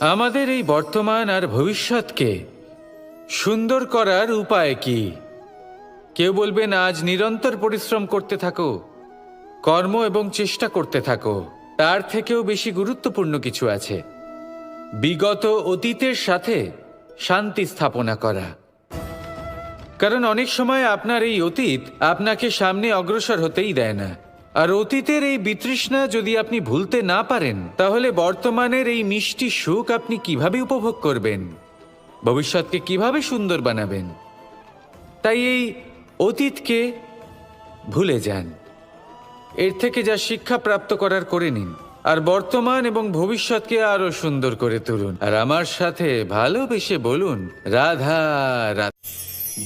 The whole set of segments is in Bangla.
আমাদের এই বর্তমান আর ভবিষ্যৎকে সুন্দর করার উপায় কি? কেউ বলবেন আজ নিরন্তর পরিশ্রম করতে থাকো, কর্ম এবং চেষ্টা করতে থাকো। তার থেকেও বেশি গুরুত্বপূর্ণ কিছু আছে, বিগত অতীতের সাথে শান্তি স্থাপনা করা। কারণ অনেক সময় আপনার এই অতীত আপনাকে সামনে অগ্রসর হতেই দেয় না। আর অতীতের এই বিতৃষ্ণা যদি আপনি ভুলতে না পারেন, তাহলে বর্তমানের এই মিষ্টি সুখ আপনি কিভাবে উপভোগ করবেন, ভবিষ্যৎকে কিভাবে সুন্দর বানাবেন? তাই এই অতীতকে ভুলে যান, এর থেকে যা শিক্ষা প্রাপ্ত করার করে নিন, আর বর্তমান এবং ভবিষ্যৎকে আরো সুন্দর করে তুলুন। আর আমার সাথে ভালোবেসে বলুন, রাধা রাধা।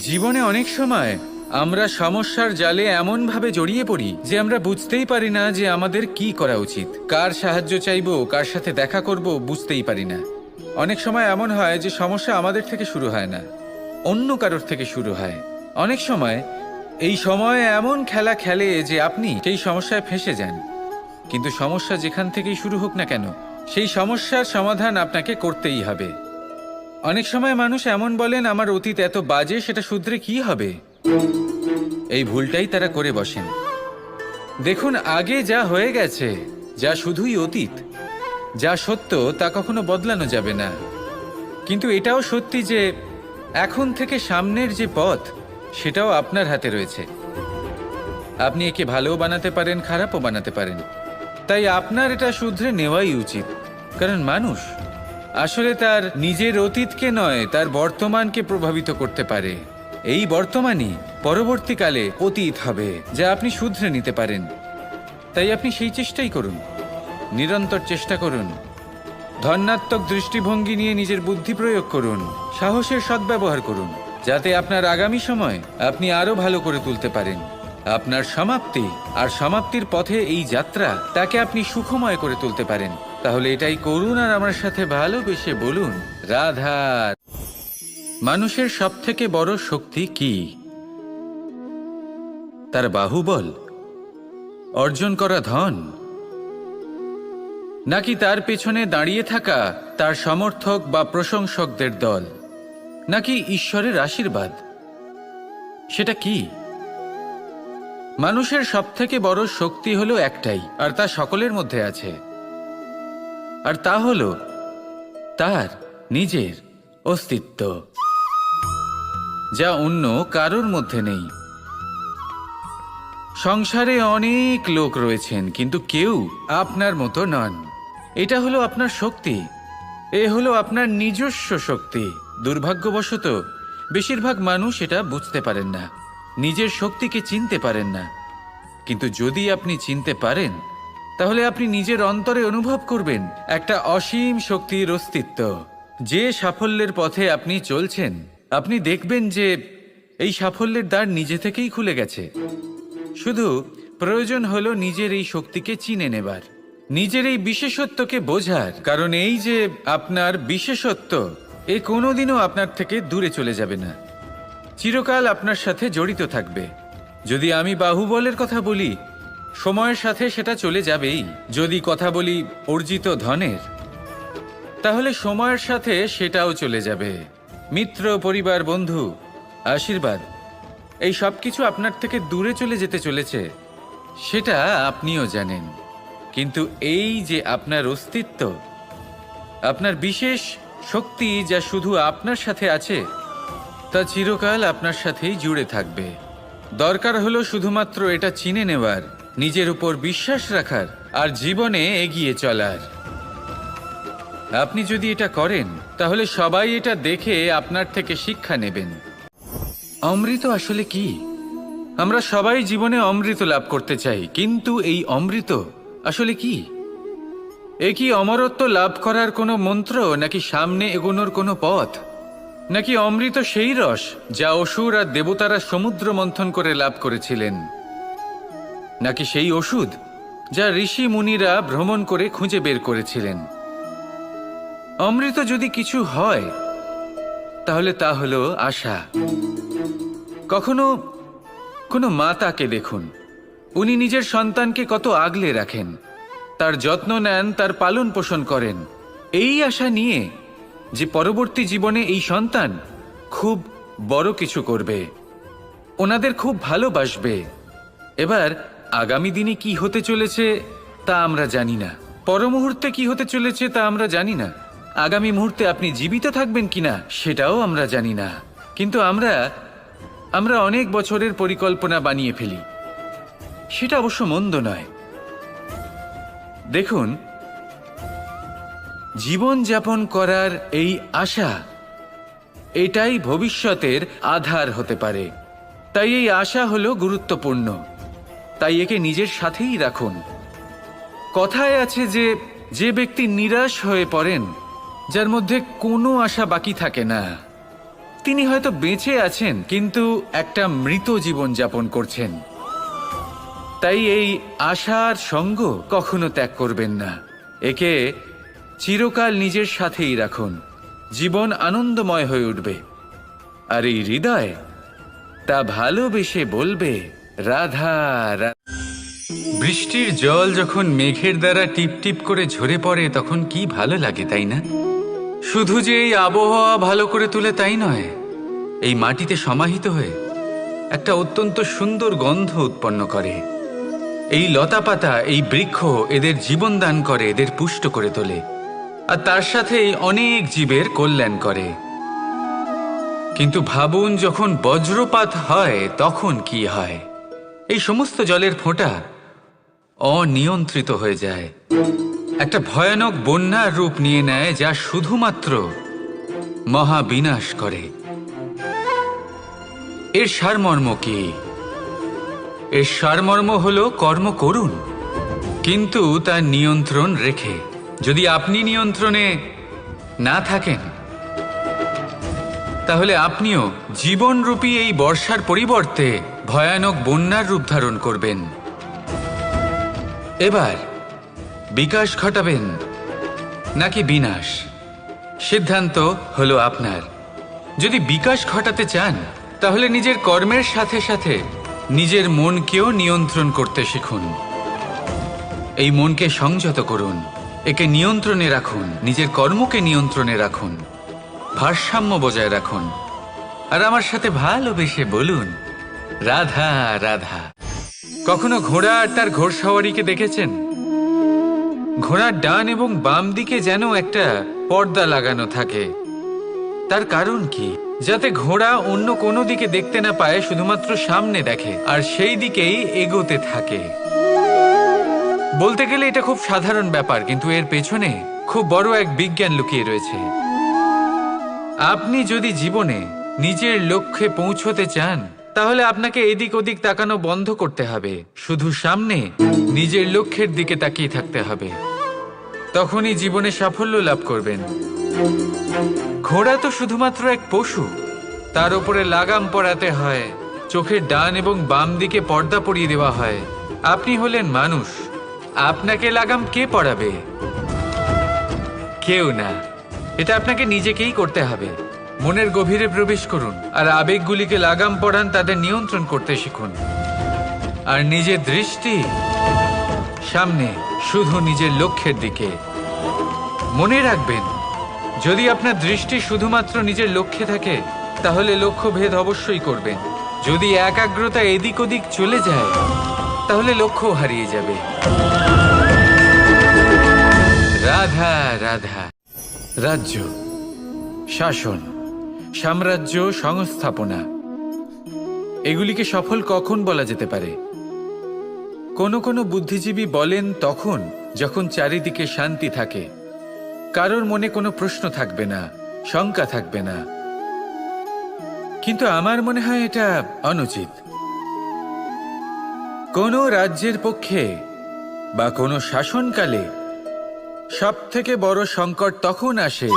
জীবনে অনেক সময় আমরা সমস্যার জালে এমনভাবে জড়িয়ে পড়ি যে আমরা বুঝতেই পারি না যে আমাদের কি করা উচিত, কার সাহায্য চাইবো, কার সাথে দেখা করব, বুঝতেই পারি না। অনেক সময় এমন হয় যে সমস্যা আমাদের থেকে শুরু হয় না, অন্য কারোর থেকে শুরু হয়। অনেক সময় এই সময় এমন খেলা খেলে যে আপনি সেই সমস্যায় ফেঁসে যান। কিন্তু সমস্যা যেখান থেকেই শুরু হোক না কেন, সেই সমস্যার সমাধান আপনাকে করতেই হবে। অনেক সময় মানুষ এমন বলেন, আমার অতীত এত বাজে, সেটা শুধরে কি হবে? এই ভুলটাই তারা করে বসেন। দেখুন, আগে যা হয়ে গেছে, যা শুধুই অতীত, যা সত্য তা কখনো বদলানো যাবে না। কিন্তু এটাও সত্যি যে এখন থেকে সামনের যে পথ, সেটাও আপনার হাতে রয়েছে। আপনি একে ভালোও বানাতে পারেন, খারাপও বানাতে পারেন। তাই আপনার এটা শুধরে নেওয়াই উচিত। কারণ মানুষ আসলে তার নিজের অতীতকে নয়, তার বর্তমানকে প্রভাবিত করতে পারে। এই বর্তমানই পরবর্তীকালে অতীত হবে, যা আপনি শুধরে নিতে পারেন। তাই আপনি সেই চেষ্টাই করুন, নিরন্তর চেষ্টা করুন। ধন্যাত্মক দৃষ্টিভঙ্গি নিয়ে নিজের বুদ্ধি প্রয়োগ করুন, সাহসের সদ্ব্যবহার করুন, যাতে আপনার আগামী সময় আপনি আরো ভালো করে তুলতে পারেন। আপনার সমাপ্তি আর সমাপ্তির পথে এই যাত্রা, তাকে আপনি সুখময় করে তুলতে পারেন। তাহলে এটাই করুন আর আমার সাথে ভালোবেসে বলুন, রাধা। মানুষের সবথেকে বড় শক্তি কি? তার বাহুবল, অর্জন করা ধন, নাকি তার পেছনে দাঁড়িয়ে থাকা তার সমর্থক বা প্রশংসকদের দল, নাকি ঈশ্বরের আশীর্বাদ? সেটা কি? মানুষের সবথেকে বড় শক্তি হলো একটাই, আর তা সকলের মধ্যে আছে। আর তা হলো তার নিজের অস্তিত্ব, যা অন্য কারোর মধ্যে নেই। সংসারে অনেক লোক রয়েছেন, কিন্তু কেউ আপনার মতো নন। এটা হলো আপনার শক্তি, এ হলো আপনার নিজস্ব শক্তি। দুর্ভাগ্যবশত বেশিরভাগ মানুষ এটা বুঝতে পারেন না, নিজের শক্তিকে চিনতে পারেন না। কিন্তু যদি আপনি চিনতে পারেন, তাহলে আপনি নিজের অন্তরে অনুভব করবেন একটা অসীম শক্তির অস্তিত্ব। যে সাফল্যের পথে আপনি চলছেন, আপনি দেখবেন যে এই সাফল্যের দ্বার নিজে থেকেই খুলে গেছে। শুধু প্রয়োজন হলো নিজের এই শক্তিকে চিনে নেবার, নিজের এই বিশেষত্বকে বোঝার। কারণ এই যে আপনার বিশেষত্ব, এ কোনোদিনও আপনার থেকে দূরে চলে যাবে না, চিরকাল আপনার সাথে জড়িত থাকবে। যদি আমি বাহুবলের কথা বলি, সময়ের সাথে সেটা চলে যাবেই। যদি কথা বলি অর্জিত ধনের, তাহলে সময়ের সাথে সেটাও চলে যাবে। মিত্র, পরিবার, বন্ধু, আশীর্বাদ, এই সব কিছু আপনার থেকে দূরে চলে যেতে চলেছে, সেটা আপনিও জানেন। কিন্তু এই যে আপনার অস্তিত্ব, আপনার বিশেষ শক্তি, যা শুধু আপনার সাথে আছে, তা চিরকাল আপনার সাথেই জুড়ে থাকবে। দরকার হলো শুধুমাত্র এটা চিনে নেওয়ার, নিজের উপর বিশ্বাস রাখার, আর জীবনে এগিয়ে চলার। আপনি যদি এটা করেন, তাহলে সবাই এটা দেখে আপনার থেকে শিক্ষা নেবেন। অমৃত আসলে কি? আমরা সবাই জীবনে অমৃত লাভ করতে চাই, কিন্তু এই অমৃত আসলে কি? এ কি অমরত্ব লাভ করার কোনো মন্ত্র, নাকি সামনে এগোনোর কোনো পথ? নাকি অমৃত সেই রস যা অসুর আর দেবতারা সমুদ্র মন্থন করে লাভ করেছিলেন? নাকি সেই ওষুধ যা ঋষি মুনিরা ভ্রমণ করে খুঁজে বের করেছিলেন? অমৃত যদি কিছু হয়, তাহলে তা হলো আশা। কখনো কোনো মাতাকে দেখুন, উনি নিজের সন্তানকে কত আগলে রাখেন, তার যত্ন নেন, তার পালন পোষণ করেন। এই আশা নিয়ে যে পরবর্তী জীবনে এই সন্তান খুব বড় কিছু করবে, ওনাদের খুব ভালোবাসবে। এবার আগামী দিনে কি হতে চলেছে তা আমরা জানি না, পর মুহূর্তে কি হতে চলেছে তা আমরা জানি না, আগামী মুহূর্তে আপনি জীবিত থাকবেন কিনা সেটাও আমরা জানি না। কিন্তু আমরা অনেক বছরের পরিকল্পনা বানিয়ে ফেলি, সেটা অবশ্য মন্দ নয়। দেখুন, জীবন যাপন করার এই আশা, এটাই ভবিষ্যতের আধার হতে পারে। তাই এই আশা হলো গুরুত্বপূর্ণ, তাই একে নিজের সাথেই রাখুন। কথায় আছে যে যে ব্যক্তি নিরাশ হয়ে পড়েন, যার মধ্যে কোনো আশা বাকি থাকে না, তিনি হয়তো বেঁচে আছেন কিন্তু একটা মৃত জীবন যাপন করছেন। তাই এই আশার সঙ্গ কখনো ত্যাগ করবেন না, একে চিরকাল নিজের সাথেই রাখুন। জীবন আনন্দময় হয়ে উঠবে, আর এই হৃদয় তা ভালোবেসে বলবে রাধা রাধা। বৃষ্টির জল যখন মেঘের দ্বারা টিপ টিপ করে ঝরে পড়ে তখন কি ভালো লাগে, তাই না? শুধু যে এই আবহাওয়া ভালো করে তুলে তাই নয়, এই মাটিতে সমাহিত হয়ে একটা অত্যন্ত সুন্দর গন্ধ উৎপন্ন করে। এই লতাপাতা, এই বৃক্ষ এদের জীবন দান করে, এদের পুষ্ট করে তোলে, আর তার সাথেই অনেক জীবের কল্যাণ করে। কিন্তু ভাবুন, যখন বজ্রপাত হয় তখন কি হয়? এই সমস্ত জলের ফোঁটা অনিয়ন্ত্রিত হয়ে যায়, একটা ভয়ানক বন্যার রূপ নিয়ে নেয়, যা শুধুমাত্র মহাবিনাশ করে। এর সারমর্ম কি? এর সারমর্ম হলো কর্ম করুন, কিন্তু তার নিয়ন্ত্রণ রেখে। যদি আপনি নিয়ন্ত্রণে না থাকেন, তাহলে আপনিও জীবনরূপী এই বর্ষার পরিবর্তে ভয়ানক বন্যার রূপ ধারণ করবেন। এবার বিকাশ ঘটাবেন নাকি বিনাশ, সিদ্ধান্ত হলো আপনার। যদি বিকাশ ঘটাতে চান, তাহলে নিজের কর্মের সাথে সাথে নিজের মনকেও নিয়ন্ত্রণ করতে শিখুন। এই মনকে সংযত করুন, একে নিয়ন্ত্রণে রাখুন, নিজের কর্মকে নিয়ন্ত্রণে রাখুন, ভারসাম্য বজায় রাখুন, আর আমার সাথে ভালোবেসে বলুন রাধা রাধা। কখনো ঘোড়া আর তার ঘোড়সওয়ারিকে দেখেছেন? ঘোড়ার ডান এবং বাম দিকে যেন একটা পর্দা লাগানো থাকে। তার কারণ কি? যাতে ঘোড়া অন্য কোনো দিকে দেখতে না পায়, শুধুমাত্র সামনে দেখে আর সেই দিকেই এগোতে থাকে। বলতে গেলে এটা খুব সাধারণ ব্যাপার, কিন্তু এর পেছনে খুব বড় এক বিজ্ঞান লুকিয়ে রয়েছে। আপনি যদি জীবনে নিজের লক্ষ্যে পৌঁছতে চান, তাহলে আপনাকে এদিক ওদিক তাকানো বন্ধ করতে হবে, শুধু সামনে নিজের লক্ষ্যের দিকে তাকিয়ে থাকতে হবে। তখনই জীবনে সাফল্য লাভ করবেন। ঘোড়া তো শুধুমাত্র এক পশু, তার উপরে লাগাম পরাতে হয়, চোখের ডান এবং বাম দিকে পর্দা পরিয়ে দেওয়া হয়। আপনি হলেন মানুষ, আপনাকে লাগাম কে পরাবে? কেউ না, এটা আপনাকে নিজেকেই করতে হবে। মনের গভীরে প্রবেশ করুন আর আবেগগুলিকে লাগাম পরান, তাদের নিয়ন্ত্রণ করতে শিখুন। আর নিজের দৃষ্টি সামনে, শুধু নিজের লক্ষ্যের দিকে। মনে রাখবেন, যদি আপনার দৃষ্টি শুধুমাত্র নিজের লক্ষ্যে থাকে, তাহলে লক্ষ্য ভেদ অবশ্যই করবেন। যদি একাগ্রতা এদিক ওদিক চলে যায়, তাহলে লক্ষ্য হারিয়ে যাবে। রাধা রাধা। রাজ্য, শাসন, সাম্রাজ্য, সংস্থাপনা, এগুলিকে সফল কখন বলা যেতে পারে? কোনো বুদ্ধিজীবী বলেন তখন যখন চারিদিকে শান্তি থাকে, কারোর মনে কোনো প্রশ্ন থাকবে না, শঙ্কা থাকবে না। কিন্তু আমার মনে হয় এটা অনুচিত। কোনো রাজ্যের পক্ষে বা কোনো শাসনকালে সবথেকে বড় সংকট তখন আসে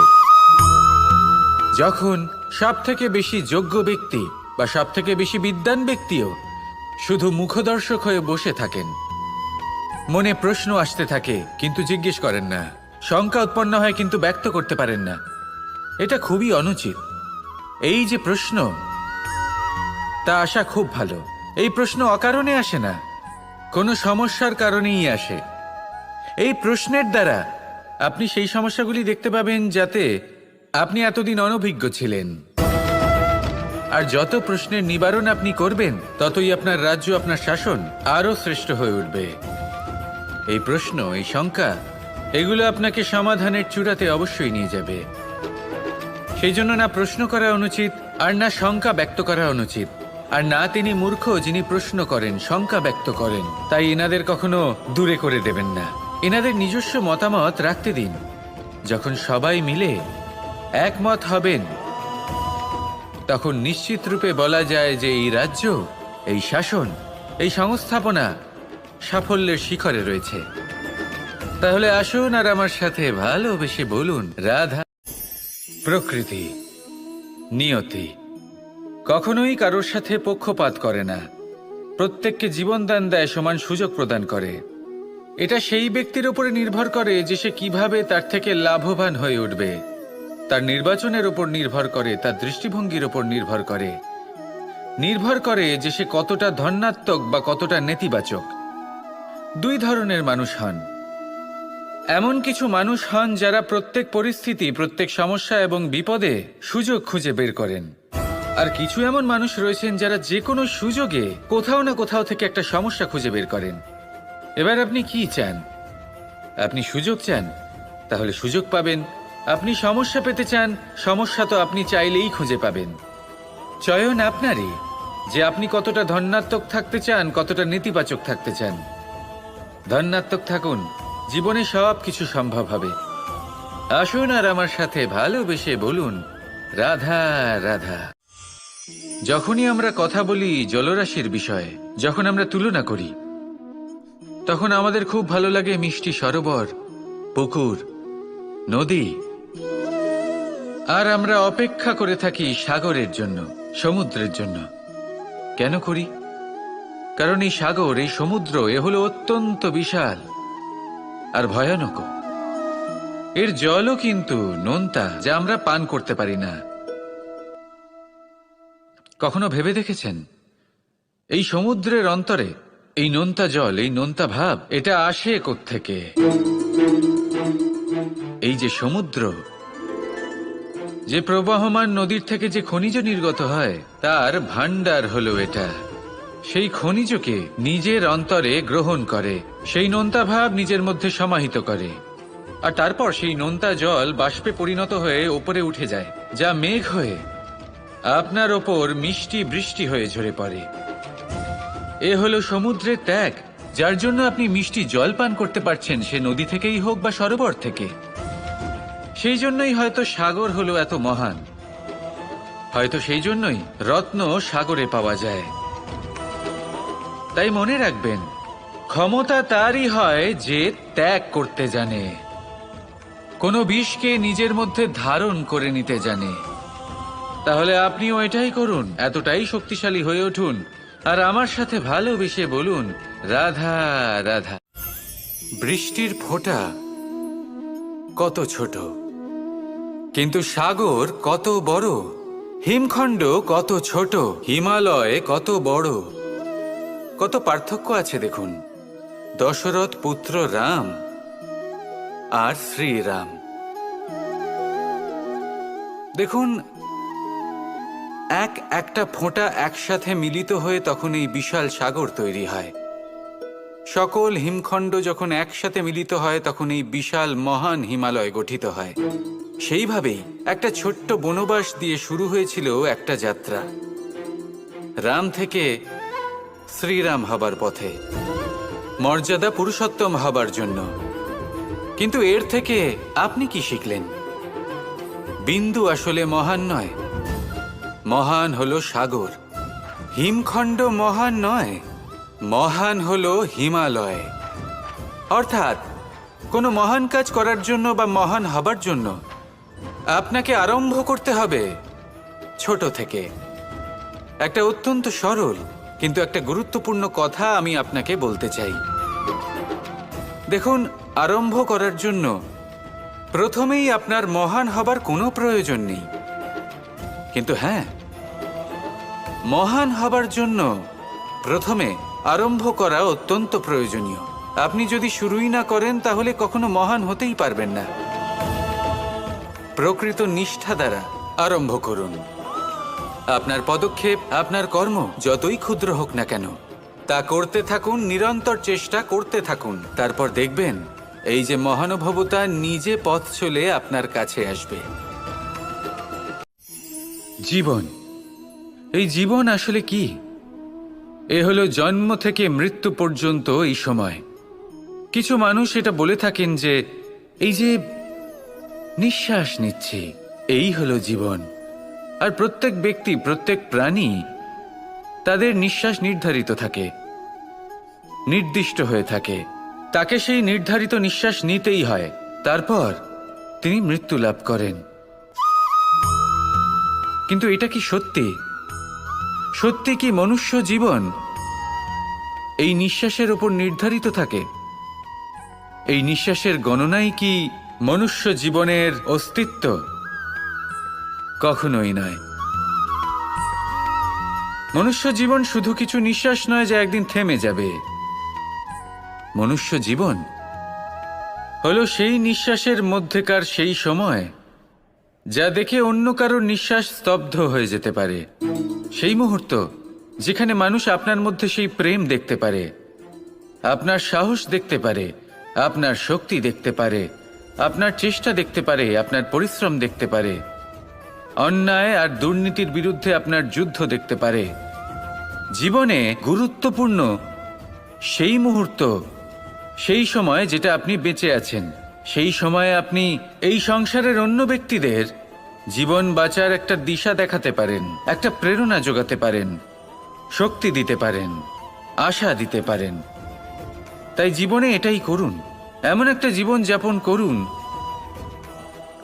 যখন সবথেকে বেশি যোগ্য ব্যক্তি বা সবথেকে বেশি বিদ্বান ব্যক্তিও শুধু মুখদর্শক হয়ে বসে থাকেন। মনে প্রশ্ন আসতে থাকে কিন্তু জিজ্ঞেস করেন না, শঙ্কা উৎপন্ন হয় কিন্তু ব্যক্ত করতে পারেন না। এটা খুবই অনুচিত। এই যে প্রশ্ন, তা আসা খুব ভালো। এই প্রশ্ন অকারণে আসে না, কোনো সমস্যার কারণেই আসে। এই প্রশ্নের দ্বারা আপনি সেই সমস্যাগুলি দেখতে পাবেন যাতে আপনি এতদিন অনভিজ্ঞ ছিলেন। আর যত প্রশ্নের নিবারণ আপনি করবেন, ততই আপনার রাজ্য, আপনার শাসন আরও শ্রেষ্ঠ হয়ে উঠবে। এই প্রশ্ন, এই শঙ্কা, এগুলো আপনাকে সমাধানের চূড়াতে অবশ্যই নিয়ে যাবে। সেই জন্য না প্রশ্ন করা অনুচিত, আর না শঙ্কা ব্যক্ত করা অনুচিত, আর না তিনি মূর্খ যিনি প্রশ্ন করেন, শঙ্কা ব্যক্ত করেন। তাই এনাদের কখনো দূরে করে দেবেন না, এনাদের নিজস্ব মতামত রাখতে দিন। যখন সবাই মিলে একমত হবেন, তখন নিশ্চিত রূপে বলা যায় যে এই রাজ্য, এই শাসন, এই সংস্থাপনা সাফল্যের শিখরে রয়েছে। তাহলে আসুন আর আমার সাথে ভালোবেসে বলুন, রাধা। প্রকৃতি, নিয়তি কখনোই কারোর সাথে পক্ষপাত করে না, প্রত্যেককে জীবনদান দেয়, সমান সুযোগ প্রদান করে। এটা সেই ব্যক্তির উপরে নির্ভর করে যে সে কিভাবে তার থেকে লাভবান হয়ে উঠবে। তার নির্বাচনের উপর নির্ভর করে, তার দৃষ্টিভঙ্গির উপর নির্ভর করে যে সে কতটা ধনাত্মক বা কতটা নেতিবাচক। দুই ধরনের মানুষ হন। এমন কিছু মানুষ হন যারা প্রত্যেক পরিস্থিতি, প্রত্যেক সমস্যা এবং বিপদে সুযোগ খুঁজে বের করেন। আর কিছু এমন মানুষ রয়েছেন যারা যে কোনো সুযোগে কোথাও না কোথাও থেকে একটা সমস্যা খুঁজে বের করেন। এবার আপনি কি চান? আপনি সুযোগ চান, তাহলে সুযোগ পাবেন। আপনি সমস্যা পেতে চান, সমস্যা তো আপনি চাইলেই খুঁজে পাবেন। চয়ন আপনারই, যে আপনি কতটা ধনাত্মক থাকতে চান, কতটা নেতিবাচক থাকতে চান। ধনাত্মক থাকুন, জীবনে সব কিছু সম্ভব হবে। আসুন আর আমার সাথে ভালোবেসে বলুন, রাধা রাধা। যখনই আমরা কথা বলি জলরাশির বিষয়ে, যখন আমরা তুলনা করি, তখন আমাদের খুব ভালো লাগে মিষ্টি সরোবর, পুকুর, নদী। আর আমরা অপেক্ষা করে থাকি সাগরের জন্য, সমুদ্রের জন্য। কেন করি? কারণ এই সাগর, এই সমুদ্র, এ হলো অত্যন্ত বিশাল আর ভয়ানক। এর জলও কিন্তু নোনতা, যা আমরা পান করতে পারি না। কখনো ভেবে দেখেছেন এই সমুদ্রের অন্তরে এই নোনতা জল, এই নোনতা ভাব, এটা আসে কোত্থেকে? এই যে সমুদ্র, যে প্রবাহমান নদীর থেকে যে খনিজ নির্গত হয়, তার ভান্ডার হলো এটা। সেই খনিজকে নিজের অন্তরে গ্রহণ করে, সেই নোনতা ভাব নিজের মধ্যে সমাহিত করে, আর তারপর সেই নোনতা জল বাষ্পে পরিণত হয়ে ওপরে উঠে যায়, যা মেঘ হয়ে আপনার ওপর মিষ্টি বৃষ্টি হয়ে ঝরে পড়ে। এ হলো সমুদ্রের ত্যাগ, যার জন্য আপনি মিষ্টি জল পান করতে পারছেন, সে নদী থেকেই হোক বা সরোবর থেকে। সেই জন্যই হয়তো সাগর হলো এত মহান, হয়তো সেই জন্যই রত্ন সাগরে পাওয়া যায়। তাই মনে রাখবেন, ক্ষমতা তারই হয় যে ত্যাগ করতে জানে, কোনো বিষকে নিজের মধ্যে ধারণ করে নিতে জানে। তাহলে আপনিও এটাই করুন, এতটাই শক্তিশালী হয়ে উঠুন, আর আমার সাথে ভালোবেসে বলুন, রাধা রাধা। বৃষ্টির ফোঁটা কত ছোট, কিন্তু সাগর কত বড়। হিমখণ্ড কত ছোট, হিমালয় কত বড়। কত পার্থক্য আছে দেখুন। দশরথ পুত্র রাম আর শ্রীরাম, দেখুন একটা ফোঁটা একসাথে মিলিত হয়ে তখন এই বিশাল সাগর তৈরি হয়। সকল হিমখণ্ড যখন একসাথে মিলিত হয়, তখন এই বিশাল মহান হিমালয় গঠিত হয়। সেইভাবেই একটা ছোট্ট বনবাস দিয়ে শুরু হয়েছিল একটা যাত্রা, রাম থেকে শ্রীরাম হবার পথে, মর্যাদা পুরুষোত্তম হবার জন্য। কিন্তু এর থেকে আপনি কি শিখলেন? বিন্দু আসলে মহান নয়, মহান হলো সাগর। হিমখণ্ড মহান নয়, মহান হলো হিমালয়। অর্থাৎ কোনো মহান কাজ করার জন্য বা মহান হবার জন্য আপনাকে আরম্ভ করতে হবে ছোট থেকে। একটা অত্যন্ত সরল কিন্তু একটা গুরুত্বপূর্ণ কথা আমি আপনাকে বলতে চাই। দেখুন, আরম্ভ করার জন্য প্রথমেই আপনার মহান হবার কোনো প্রয়োজন নেই, কিন্তু হ্যাঁ, মহান হবার জন্য প্রথমে আরম্ভ করা অত্যন্ত প্রয়োজনীয়। আপনি যদি শুরুই না করেন তাহলে কখনো মহান হতেই পারবেন না। প্রকৃত নিষ্ঠা দ্বারা আরম্ভ করুন। আপনার পদক্ষেপ, আপনার কর্ম যতই ক্ষুদ্র হোক না কেন, তা করতে থাকুন, নিরন্তর চেষ্টা করতে থাকুন। তারপর দেখবেন এই যে মহানুভবতা নিজে পথ চলে আপনার কাছে আসবে। জীবন, এই জীবন আসলে কি? এ হলো জন্ম থেকে মৃত্যু পর্যন্ত এই সময়। কিছু মানুষ এটা বলে থাকেন যে এই যে নিঃশ্বাস নিচ্ছে, এই হলো জীবন। আর প্রত্যেক ব্যক্তি, প্রত্যেক প্রাণী, তাদের নিঃশ্বাস নির্ধারিত থাকে, নির্দিষ্ট হয়ে থাকে। তাকে সেই নির্ধারিত নিঃশ্বাস নিতেই হয়। তারপর তিনি মৃত্যু লাভ করেন। কিন্তু এটা কি সত্যি? সত্যি কি মনুষ্য জীবন এই নিঃশ্বাসের উপর নির্ধারিত থাকে? এই নিঃশ্বাসের গণনাই কি মনুষ্য জীবনের অস্তিত্ব? কখনোই নয়। মনুষ্য জীবন শুধু কিছু নিঃশ্বাস নয় যা একদিন থেমে যাবে। মনুষ্য জীবন হলো সেই নিঃশ্বাসের মধ্যেকার সেই সময় যা দেখে অন্য কারোর নিঃশ্বাস স্তব্ধ হয়ে যেতে পারে। সেই মুহূর্ত যেখানে মানুষ আপনার মধ্যে সেই প্রেম দেখতে পারে, আপনার সাহস দেখতে পারে, আপনার শক্তি দেখতে পারে, আপনার চেষ্টা দেখতে পারে, আপনার পরিশ্রম দেখতে পারে, অন্যায় আর দুর্নীতির বিরুদ্ধে আপনার যুদ্ধ দেখতে পারে। জীবনে গুরুত্বপূর্ণ সেই মুহূর্ত, সেই সময় যেটা আপনি বেঁচে আছেন। সেই সময়ে আপনি এই সংসারের অন্য ব্যক্তিদের জীবন বাঁচার একটা দিশা দেখাতে পারেন, একটা প্রেরণা যোগাতে পারেন, শক্তি দিতে পারেন, আশা দিতে পারেন। তাই জীবনে এটাই করুন। এমন একটা জীবন যাপন করুন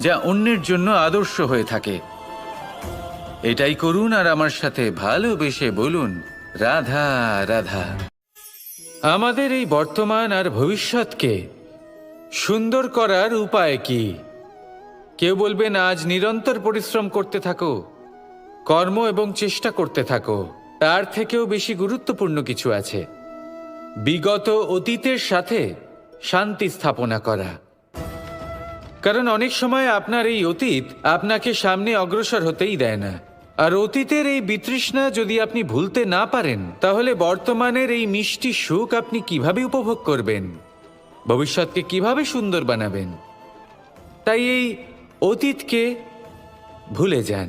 যা অন্যের জন্য আদর্শ হয়ে থাকে। এটাই করুন আর আমার সাথে ভালোবেসে বলুন, রাধা রাধা। আমাদের এই বর্তমান আর ভবিষ্যৎকে সুন্দর করার উপায় কি? কেউ বলবেন আজ নিরন্তর পরিশ্রম করতে থাকো, কর্ম এবং চেষ্টা করতে থাকো। তার থেকেও বেশি গুরুত্বপূর্ণ কিছু আছে, বিগত অতীতের সাথে শান্তি স্থাপনা করা। কারণ অনেক সময় আপনার এই অতীত আপনাকে সামনে অগ্রসর হতেই দেয় না। আর অতীতের এই বিতৃষ্ণা যদি আপনি ভুলতে না পারেন, তাহলে বর্তমানের এই মিষ্টি সুখ আপনি কিভাবে উপভোগ করবেন? ভবিষ্যৎকে কিভাবে সুন্দর বানাবেন? তাই এই অতীতকে ভুলে যান,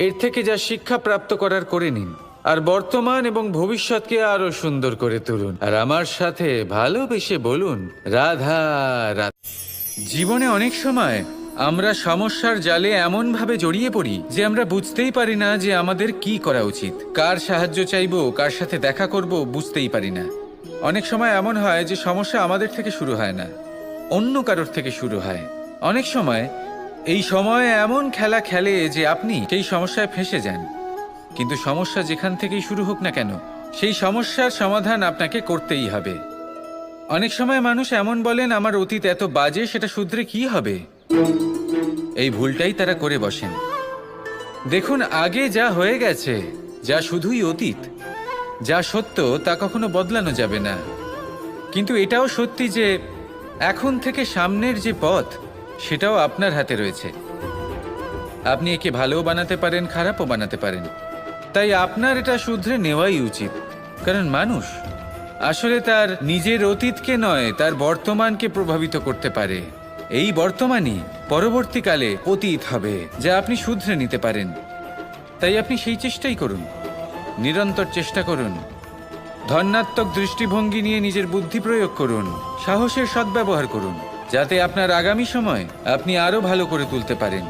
এর থেকে যা শিক্ষা প্রাপ্ত করার করে নিন, আর বর্তমান এবং ভবিষ্যৎকে আরো সুন্দর করে তুলুন। আর আমার সাথে ভালোবেসে বলুন, রাধা রাধা। জীবনে অনেক সময় আমরা সমস্যার জালে এমনভাবে জড়িয়ে পড়ি যে আমরা বুঝতেই পারি না যে আমাদের কি করা উচিত, কার সাহায্য চাইবো, কার সাথে দেখা করব, বুঝতেই পারি না। অনেক সময় এমন হয় যে সমস্যা আমাদের থেকে শুরু হয় না, অন্য কারোর থেকে শুরু হয়। অনেক সময় এই সময় এমন খেলা খেলে যে আপনি সেই সমস্যায় ফেঁসে যান। কিন্তু সমস্যা যেখান থেকেই শুরু হোক না কেন, সেই সমস্যার সমাধান আপনাকে করতেই হবে। অনেক সময় মানুষ এমন বলেন, আমার অতীত এত বাজে, সেটা শুধরে কি হবে? এই ভুলটাই তারা করে বসেন। দেখুন, আগে যা হয়ে গেছে, যা শুধুই অতীত, যা সত্য তা কখনো বদলানো যাবে না। কিন্তু এটাও সত্যি যে এখন থেকে সামনের যে পথ, সেটাও আপনার হাতে রয়েছে। আপনি একে ভালোও বানাতে পারেন, খারাপও বানাতে পারেন। তাই আপনার এটা শুধরে নেওয়াই উচিত। কারণ মানুষ আসলে তার নিজের অতীতকে নয়, তার বর্তমানকে প্রভাবিত করতে পারে। এই বর্তমানই পরবর্তীকালে অতীত হবে, যা আপনি শুধরে নিতে পারেন। তাই আপনি সেই চেষ্টাই করুন, নিরন্তর চেষ্টা করুন। ধন্যাত্মক দৃষ্টিভঙ্গি নিয়ে নিজের বুদ্ধি প্রয়োগ করুন, সাহসের সদ্ব্যবহার করুন, যাতে আপনার আগামী সময় আপনি আরো ভালো করে তুলতে পারেন।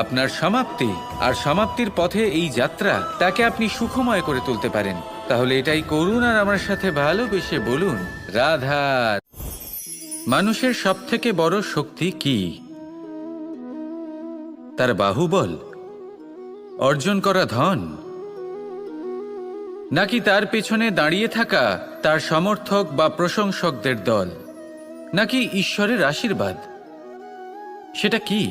আপনার সমাপ্তি আর সমাপ্তির পথে এই যাত্রা, তাকে আপনি সুখময় করে তুলতে পারেন। তাহলে এটাই করুন আর আমার সাথে ভালোবেসে বলুন, রাধা। মানুষের সবথেকে বড় শক্তি কি? তার বাহুবল, অর্জন করা ধন, নাকি তার পেছনে দাঁড়িয়ে থাকা তার সমর্থক বা প্রশংসকদের দল, নাকি ঈশ্বরের আশীর্বাদ? সেটা কি?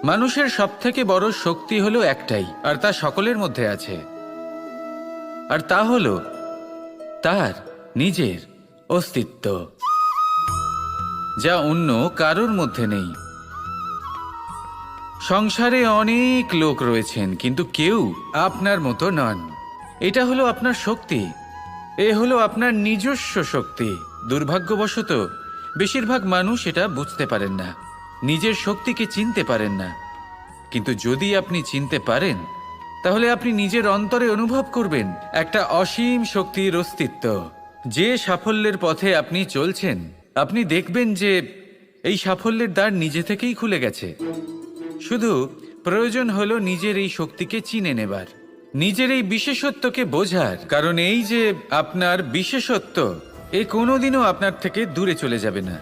মানুষের সবথেকে বড় শক্তি হলো একটাই, আর তা সকলের মধ্যে আছে। আর তা হলো তার নিজের অস্তিত্ব, যা অন্য কারোর মধ্যে নেই। সংসারে অনেক লোক রয়েছেন, কিন্তু কেউ আপনার মতো নন। এটা হলো আপনার শক্তি, এ হলো আপনার নিজস্ব শক্তি। দুর্ভাগ্যবশত বেশিরভাগ মানুষ এটা বুঝতে পারেন না, নিজের শক্তিকে চিনতে পারেন না। কিন্তু যদি আপনি চিনতে পারেন, তাহলে আপনি নিজের অন্তরে অনুভব করবেন একটা অসীম শক্তির অস্তিত্ব। যে সাফল্যের পথে আপনি চলছেন, আপনি দেখবেন যে এই সাফল্যের দ্বার নিজে থেকেই খুলে গেছে। শুধু প্রয়োজন হলো নিজের এই শক্তিকে চিনে নেবার, নিজের এই বিশেষত্বকে বোঝার। কারণ এই যে আপনার বিশেষত্ব, এ কোনোদিনও আপনার থেকে দূরে চলে যাবে না,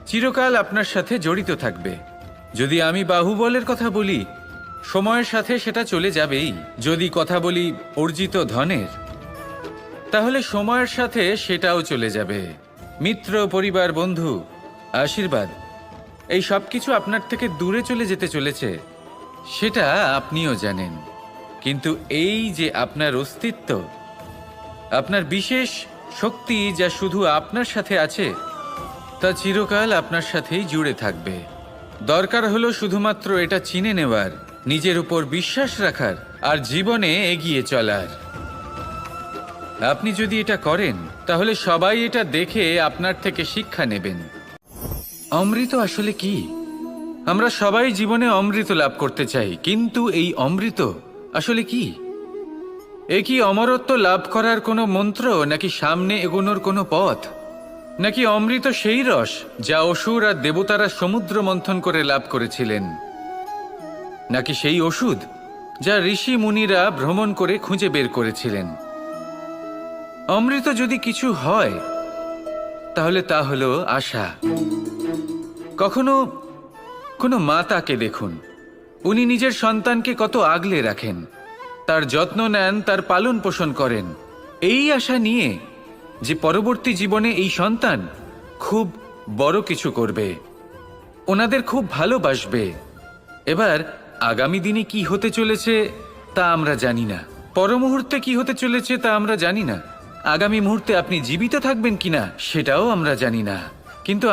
চিরকাল আপনার সাথে জড়িত থাকবে। যদি আমি বাহুবলের কথা বলি, সময়ের সাথে সেটা চলে যাবেই। যদি কথা বলি অর্জিত ধনের, তাহলে সময়ের সাথে সেটাও চলে যাবে। মিত্র, পরিবার, বন্ধু, আশীর্বাদ, এই সব কিছু আপনার থেকে দূরে চলে যেতে চলেছে, সেটা আপনিও জানেন। কিন্তু এই যে আপনার অস্তিত্ব, আপনার বিশেষ শক্তি যা শুধু আপনার সাথে আছে, তা চিরকাল আপনার সাথেই জুড়ে থাকবে। দরকার হলো শুধুমাত্র এটা চিনে নেওয়ার, নিজের উপর বিশ্বাস রাখার, আর জীবনে এগিয়ে চলার। আপনি যদি এটা করেন, তাহলে সবাই এটা দেখে আপনার থেকে শিক্ষা নেবেন। অমৃত আসলে কি? আমরা সবাই জীবনে অমৃত লাভ করতে চাই, কিন্তু এই অমৃত আসলে কি? এ কি অমরত্ব লাভ করার কোনো মন্ত্র, নাকি সামনে এগোনোর কোনো পথ? নাকি অমৃত সেই রস যা অসুর আর দেবতারা সমুদ্র মন্থন করে লাভ করেছিলেন? নাকি সেই ওষুধ যা ঋষি মুনিরা ভ্রমণ করে খুঁজে বের করেছিলেন? অমৃত যদি কিছু হয়, তাহলে তা হলো আশা। কখনো কোনো মাতাকে দেখুন, উনি নিজের সন্তানকে কত আগলে রাখেন, তার যত্ন নেন, তার পালন পোষণ করেন, এই আশা নিয়ে যে পরবর্তী জীবনে এই সন্তান খুব বড় কিছু করবে, ওনাদের খুব ভালোবাসবে। এবার আগামী দিনে কি হতে চলেছে তা আমরা জানি না, পর মুহূর্তে কি হতে চলেছে তা আমরা জানি না, আগামী মুহূর্তে আপনি জীবিত থাকবেন কিনা সেটাও আমরা জানি না। কিন্তু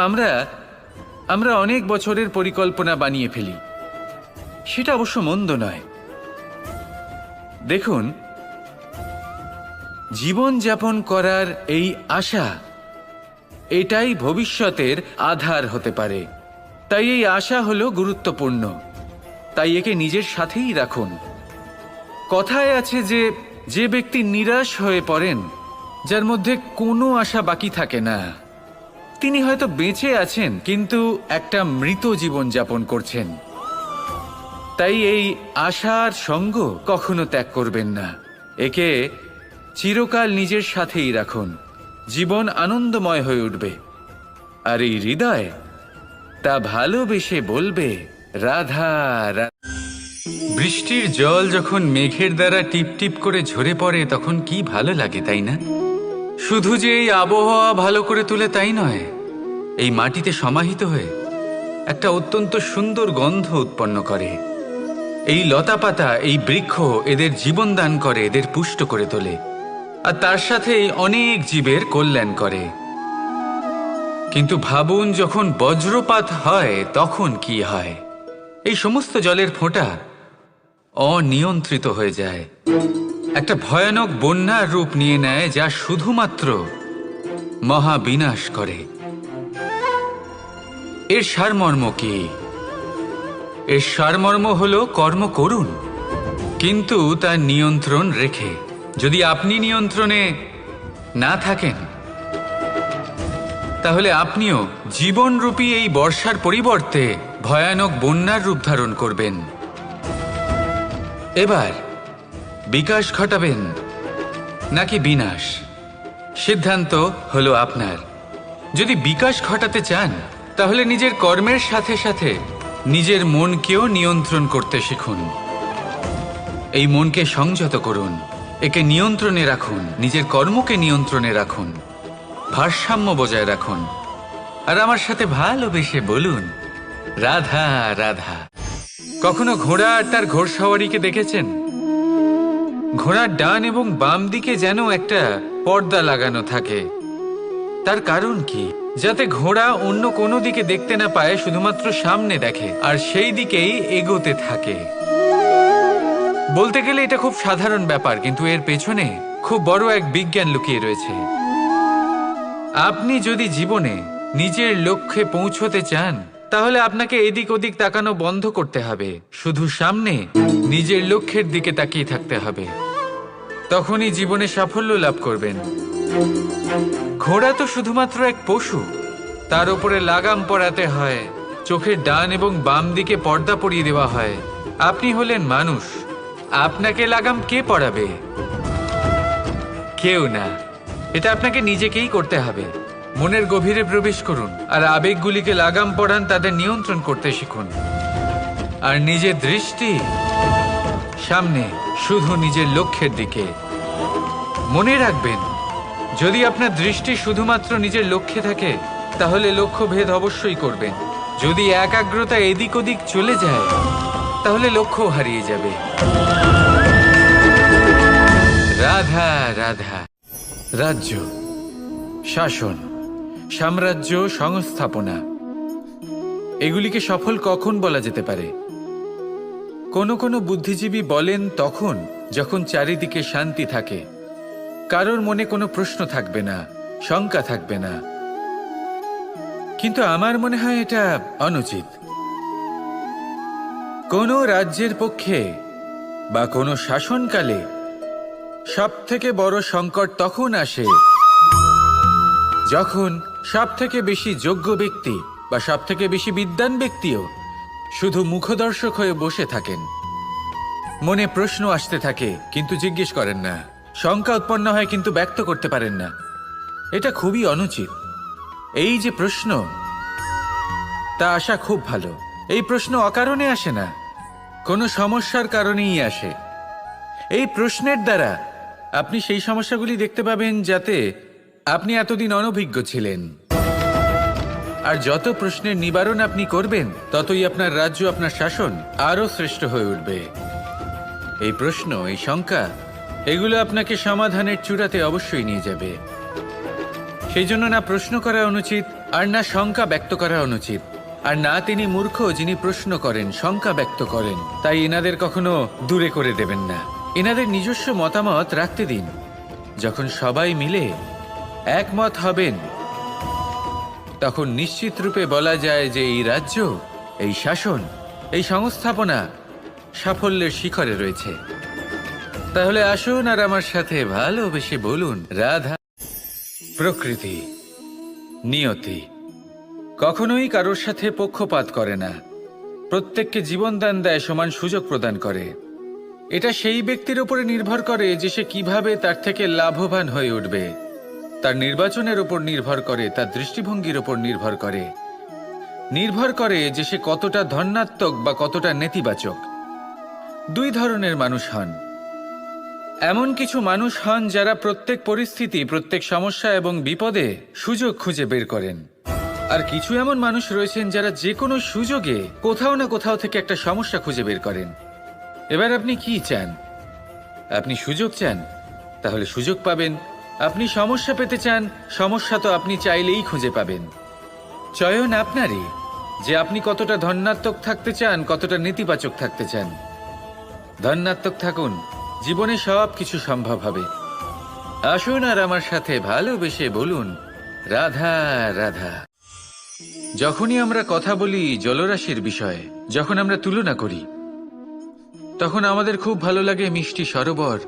আমরা অনেক বছরের পরিকল্পনা বানিয়ে ফেলি, সেটা অবশ্য মন্দ নয়। দেখুন, জীবন যাপন করার এই আশা, এটাই ভবিষ্যতের আধার হতে পারে। তাই এই আশা হলো গুরুত্বপূর্ণ, তাই একে নিজের সাথেই রাখুন। কথায় আছে যে যে ব্যক্তি নিরাশ হয়ে পড়েন, যার মধ্যে কোনো আশা বাকি থাকে না, তিনি হয়তো বেঁচে আছেন কিন্তু একটা মৃত জীবন যাপন করছেন। তাই এই আশার সঙ্গ কখনো ত্যাগ করবেন না, একে চিরকাল নিজের সাথেই রাখুন। জীবন আনন্দময় হয়ে উঠবে, আর এই হৃদয় তা ভালোবেসে বলবে রাধা রাধা। বৃষ্টির জল যখন মেঘের দ্বারা টিপ টিপ করে ঝরে পড়ে, তখন কি ভালো লাগে, তাই না? শুধু যে এই আবহাওয়া ভালো করে তোলে তাই নয়, এই মাটিতে সমাহিত হয়ে একটা অত্যন্ত সুন্দর গন্ধ উৎপন্ন করে। এই লতা পাতা, এই বৃক্ষ এদের জীবন দান করে, এদের পুষ্ট করে তোলে, আর তার সাথেই অনেক জীবের কল্যাণ করে। কিন্তু ভাবুন, যখন বজ্রপাত হয় তখন কি হয়? এই সমস্ত জলের ফোঁটা অনিয়ন্ত্রিত হয়ে যায়, একটা ভয়ানক বন্যার রূপ নিয়ে নেয়, যা শুধুমাত্র মহাবিনাশ করে। এর সারমর্ম কি? এর সারমর্ম হলো কর্ম করুন, কিন্তু তার নিয়ন্ত্রণ রেখে। যদি আপনি নিয়ন্ত্রণে না থাকেন, তাহলে আপনিও জীবনরূপী এই বর্ষার পরিবর্তে ভয়ানক বন্যার রূপ ধারণ করবেন। এবার বিকাশ ঘটাবেন নাকি বিনাশ, সিদ্ধান্ত হলো আপনার। যদি বিকাশ ঘটাতে চান, তাহলে নিজের কর্মের সাথে সাথে নিজের মনকেও নিয়ন্ত্রণ করতে শিখুন। এই মনকে সংযত করুন, একে নিয়ন্ত্রণে রাখুন, নিজের কর্মকে নিয়ন্ত্রণে রাখুন, ভারসাম্য বজায় রাখুন, আর আমার সাথে ভালোবেসে বলুন রাধা রাধা। কখনো ঘোড়া আর তার ঘোড়সওয়ারিকে দেখেছেন? ঘোড়ার ডান এবং বাম দিকে যেন একটা পর্দা লাগানো থাকে, তার কারণ কি? যাতে ঘোড়া অন্য কোনো দিকে দেখতে না পায়, শুধুমাত্র সামনে দেখে আর সেই দিকেই এগোতে থাকে। বলতে গেলে এটা খুব সাধারণ ব্যাপার, কিন্তু এর পেছনে খুব বড় এক বিজ্ঞান লুকিয়ে রয়েছে। আপনি যদি জীবনে নিজের লক্ষ্যে পৌঁছতে চান, তাহলে আপনাকে এদিক ওদিক তাকানো বন্ধ করতে হবে, শুধু সামনে নিজের লক্ষ্যের দিকে তাকিয়ে থাকতে হবে। তখনই জীবনে সাফল্য লাভ করবেন। ঘোড়া তো শুধুমাত্র এক পশু, তার উপরে লাগাম পরাতে হয়, চোখের ডান এবং বাম দিকে পর্দা পরিয়ে দেওয়া হয়। আপনি হলেন মানুষ, আপনাকে লাগাম কে পরাবে? কেউ না। এটা আপনাকে নিজেকেই করতে হবে। মনের গভীরে প্রবেশ করুন আর আবেগগুলিকে লাগাম পরান, তাদের নিয়ন্ত্রণ করতে শিখুন। আর নিজের দৃষ্টি সামনে, শুধু নিজের লক্ষ্যের দিকে। মনে রাখবেন, যদি আপনার দৃষ্টি শুধুমাত্র নিজের লক্ষ্যে থাকে, তাহলে লক্ষ্য ভেদ অবশ্যই করবেন। যদি একাগ্রতা এদিক ওদিক চলে যায়, তাহলে লক্ষ্য হারিয়ে যাবে। রাধা রাধা। রাজ্য, শাসন, সাম্রাজ্য, সংস্থাপনা, এগুলিকে সফল কখন বলা যেতে পারে? কোনো বুদ্ধিজীবী বলেন তখন যখন চারিদিকে শান্তি থাকে, কারোর মনে কোনো প্রশ্ন থাকবে না, শঙ্কা থাকবে না। কিন্তু আমার মনে হয় এটা অনুচিত। কোনো রাজ্যের পক্ষে বা কোনো শাসনকালে সবথেকে বড় সংকট তখন আসে যখন সবথেকে বেশি যোগ্য ব্যক্তি বা সবথেকে বেশি বিদ্বান ব্যক্তিও শুধু মুখদর্শক হয়ে বসে থাকেন। মনে প্রশ্ন আসতে থাকে কিন্তু জিজ্ঞেস করেন না, শঙ্কা উৎপন্ন হয় কিন্তু ব্যক্ত করতে পারেন না। এটা খুবই অনুচিত। এই যে প্রশ্ন, তা আসা খুব ভালো। এই প্রশ্ন অকারণে আসে না, কোনো সমস্যার কারণেই আসে। এই প্রশ্নের দ্বারা আপনি সেই সমস্যাগুলি দেখতে পাবেন যাতে আপনি এতদিন অনভিজ্ঞ ছিলেন। আর যত প্রশ্নের নিবারণ আপনি করবেন, ততই আপনার রাজ্য, আপনার শাসন আরও শ্রেষ্ঠ হয়ে উঠবে। এই প্রশ্ন, এই শঙ্কা, এগুলো আপনাকে সমাধানের চূড়াতে অবশ্যই নিয়ে যাবে। সেই জন্য না প্রশ্ন করা অনুচিত, আর না শঙ্কা ব্যক্ত করা অনুচিত। আর না তিনি মূর্খ যিনি প্রশ্ন করেন, শঙ্কা ব্যক্ত করেন। তাই এনাদের কখনো দূরে করে দেবেন না। এনাদের নিজস্ব মতামত রাখতে দিন। যখন সবাই মিলে একমত হবেন, তখন নিশ্চিত রূপে বলা যায় যে এই রাজ্য, এই শাসন, এই সংস্থাপনা সাফল্যের শিখরে রয়েছে। তাহলে আসুন আর আমার সাথে ভালোবেসে বলুন, রাধা। প্রকৃতি, নিয়তি কখনোই কারোর সাথে পক্ষপাত করে না। প্রত্যেককে জীবনদান দেয়, সমান সুযোগ প্রদান করে। এটা সেই ব্যক্তির উপরে নির্ভর করে যে সে কিভাবে তার থেকে লাভবান হয়ে উঠবে। তার নির্বাচনের উপর নির্ভর করে, তার দৃষ্টিভঙ্গির উপর নির্ভর করে যে সে কতটা ধনাত্মক বা কতটা নেতিবাচক। দুই ধরনের মানুষ হন। এমন কিছু মানুষ হন যারা প্রত্যেক পরিস্থিতি, প্রত্যেক সমস্যা এবং বিপদে সুযোগ খুঁজে বের করেন। আর কিছু এমন মানুষ রয়েছেন যারা যে কোনো সুযোগে কোথাও না কোথাও থেকে একটা সমস্যা খুঁজে বের করেন। এবার আপনি কি চান? আপনি সুযোগ চান, তাহলে সুযোগ পাবেন। আপনি সমস্যা পেতে চান, সমস্যা তো আপনি চাইলেই খুঁজে পাবেন। চয়ন আপনারই, যে আপনি কতটা ধনাত্মক থাকতে চান, কতটা নেতিবাচক থাকতে চান। ধনাত্মক থাকুন, জীবনে সব কিছু সম্ভব হবে। আসুন আর আমার সাথে ভালোবেসে বলুন, রাধা রাধা। যখনই আমরা কথা বলি জলরাশির বিষয়ে, যখন আমরা তুলনা করি, তখন আমাদের খুব ভালো লাগে মিষ্টি সরোবর,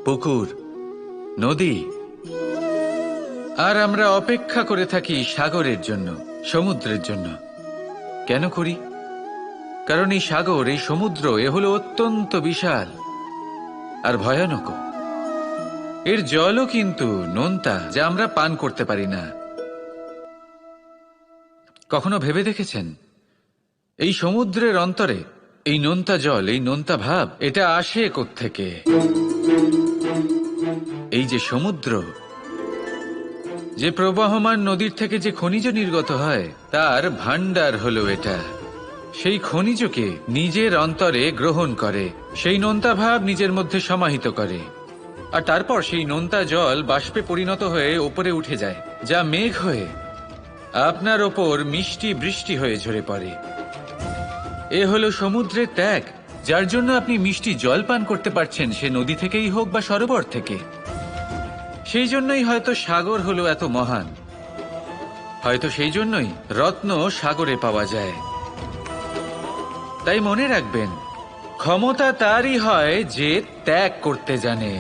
পুকুর, নদী। আর আমরা অপেক্ষা করে থাকি সাগরের জন্য, সমুদ্রের জন্য। কেন করি? কারণ এই সাগর, এই সমুদ্র, এ হলো অত্যন্ত বিশাল আর ভয়ানক। এর জলও কিন্তু নোনতা, যা আমরা পান করতে পারি না। কখনো ভেবে দেখেছেন এই সমুদ্রের অন্তরে এই নোনতা জল, এই নোনতা ভাব, এটা আসে কোত্থেকে? এই যে সমুদ্র, যে প্রবাহমান নদীর থেকে যে খনিজ নির্গত হয়, তার ভান্ডার হলো এটা। সেই খনিজকে নিজের অন্তরে গ্রহণ করে, সেই নোনতা ভাব নিজের মধ্যে সমাহিত করে। আর তারপর সেই নোনতা জল বাষ্পে পরিণত হয়ে ওপরে উঠে যায়, যা মেঘ হয়ে আপনার ওপর মিষ্টি বৃষ্টি হয়ে ঝরে পড়ে। এ হলো সমুদ্রের ত্যাগ, যার জন্য আপনি মিষ্টি জল পান করতে পারছেন, সে নদী থেকেই হোক বা সরোবর থেকে। সেই জন্যই হয়তো সাগর হলো এত মহান, হয়তো সেই জন্যই রত্ন সাগরে পাওয়া যায়। তাই মনে রাখবেন, ক্ষমতা তারই হয় যে ত্যাগ করতে জানে,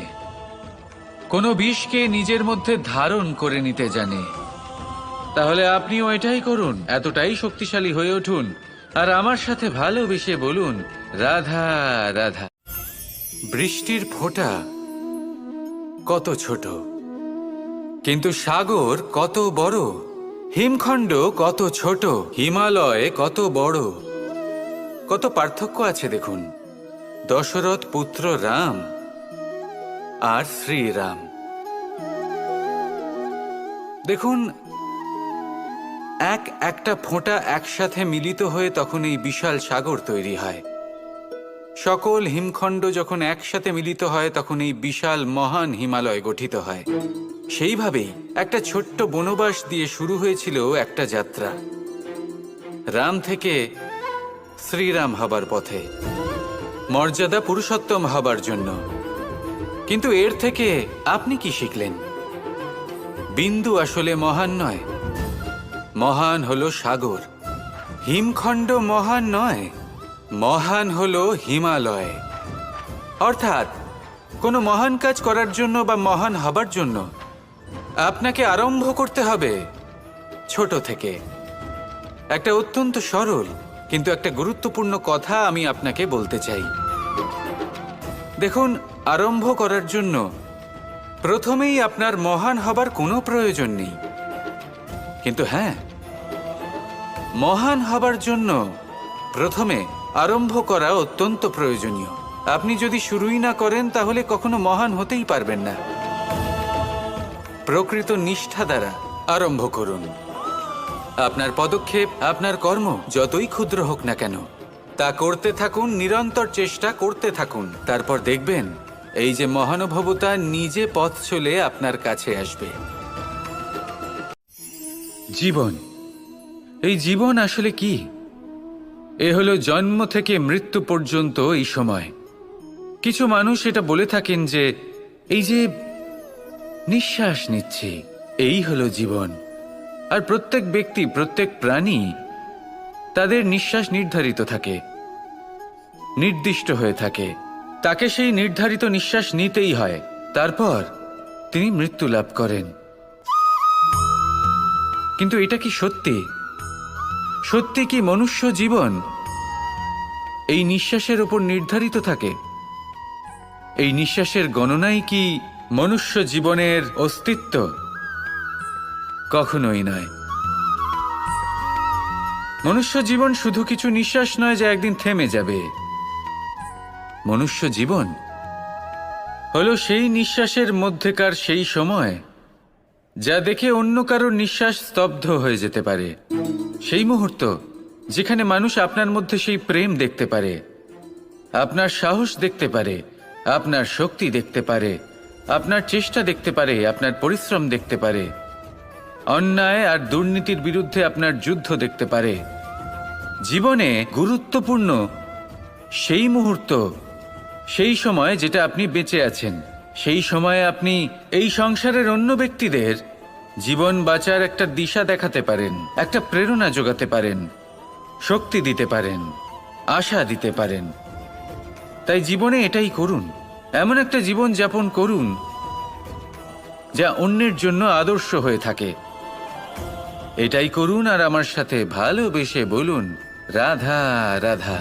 কোনো বিষকে নিজের মধ্যে ধারণ করে নিতে জানে। তাহলে আপনিও এটাই করুন, এতটাই শক্তিশালী হয়ে উঠুন, আর আমার সাথে ভালোবেসে বলুন, রাধা রাধা। বৃষ্টির ফোঁটা কত ছোট, কিন্তু সাগর কত বড়, হিমখণ্ড কত ছোট, হিমালয় কত বড়। কত পার্থক্য আছে দেখুন, দশরথ পুত্র রাম আর শ্রীরাম। দেখুন, একটা ফোঁটা একসাথে মিলিত হয়ে তখন এই বিশাল সাগর তৈরি হয়। সকল হিমখণ্ড যখন একসাথে মিলিত হয় তখন এই বিশাল মহান হিমালয় গঠিত হয়। সেইভাবেই একটা ছোট্ট বনবাস দিয়ে শুরু হয়েছিল একটা যাত্রা, রাম থেকে শ্রীরাম হবার পথে, মর্যাদা পুরুষোত্তম হবার জন্য। কিন্তু এর থেকে আপনি কি শিখলেন? বিন্দু আসলে মহান নয়, মহান হলো সাগর। হিমখণ্ড মহান নয়, মহান হলো হিমালয়। অর্থাৎ কোনো মহান কাজ করার জন্য বা মহান হবার জন্য আপনাকে আরম্ভ করতে হবে ছোট থেকে। একটা অত্যন্ত সরল কিন্তু একটা গুরুত্বপূর্ণ কথা আমি আপনাকে বলতে চাই। দেখুন, আরম্ভ করার জন্য প্রথমেই আপনার মহান হবার কোনো প্রয়োজন নেই, কিন্তু হ্যাঁ, মহান হবার জন্য প্রথমে আরম্ভ করা অত্যন্ত প্রয়োজনীয়। আপনি যদি শুরুই না করেন তাহলে কখনো মহান হতেই পারবেন না। প্রকৃত নিষ্ঠা দ্বারা আরম্ভ করুন। আপনার পদক্ষেপ, আপনার কর্ম যতই ক্ষুদ্র হোক না কেন, তা করতে থাকুন, নিরন্তর চেষ্টা করতে থাকুন। তারপর দেখবেন এই যে মহানুভবতা নিজে পথ চলে আপনার কাছে আসবে। জীবন, এই জীবন আসলে কি? এ হলো জন্ম থেকে মৃত্যু পর্যন্ত এই সময়। কিছু মানুষ এটা বলে থাকেন যে এই যে নিঃশ্বাস নিচ্ছি, এই হলো জীবন। আর প্রত্যেক ব্যক্তি, প্রত্যেক প্রাণী, তাদের নিঃশ্বাস নির্ধারিত থাকে, নির্দিষ্ট হয়ে থাকে। তাকে সেই নির্ধারিত নিঃশ্বাস নিতেই হয়, তারপর তিনি মৃত্যু লাভ করেন। কিন্তু এটা কি সত্যি? সত্যি কি মনুষ্য জীবন এই নিঃশ্বাসের উপর নির্ধারিত থাকে? এই নিঃশ্বাসের গণনাই কি মনুষ্য জীবনের অস্তিত্ব? কখনোই নয়। মনুষ্য জীবন শুধু কিছু নিঃশ্বাস নয় যা একদিন থেমে যাবে। মনুষ্য জীবন হলো সেই নিঃশ্বাসের মধ্যেকার সেই সময় যা দেখে অন্য কারোর নিঃশ্বাস স্তব্ধ হয়ে যেতে পারে। সেই মুহূর্ত যেখানে মানুষ আপনার মধ্যে সেই প্রেম দেখতে পারে, আপনার সাহস দেখতে পারে, আপনার শক্তি দেখতে পারে, আপনার চেষ্টা দেখতে পারে, আপনার পরিশ্রম দেখতে পারে, অন্যায় আর দুর্নীতির বিরুদ্ধে আপনার যুদ্ধ দেখতে পারে। জীবনে গুরুত্বপূর্ণ সেই মুহূর্ত, সেই সময় যেটা আপনি বেঁচে আছেন। সেই সময়ে আপনি এই সংসারের অন্য ব্যক্তিদের জীবন বাঁচার একটা দিশা দেখাতে পারেন, একটা প্রেরণা যোগাতে পারেন, শক্তি দিতে পারেন, আশা দিতে পারেন। তাই জীবনে এটাই করুন, এমন একটা জীবন যাপন করুন যা অন্যের জন্য আদর্শ হয়ে থাকে। এটাই করুন আর আমার সাথে ভালোবেসে বলুন, রাধা রাধা।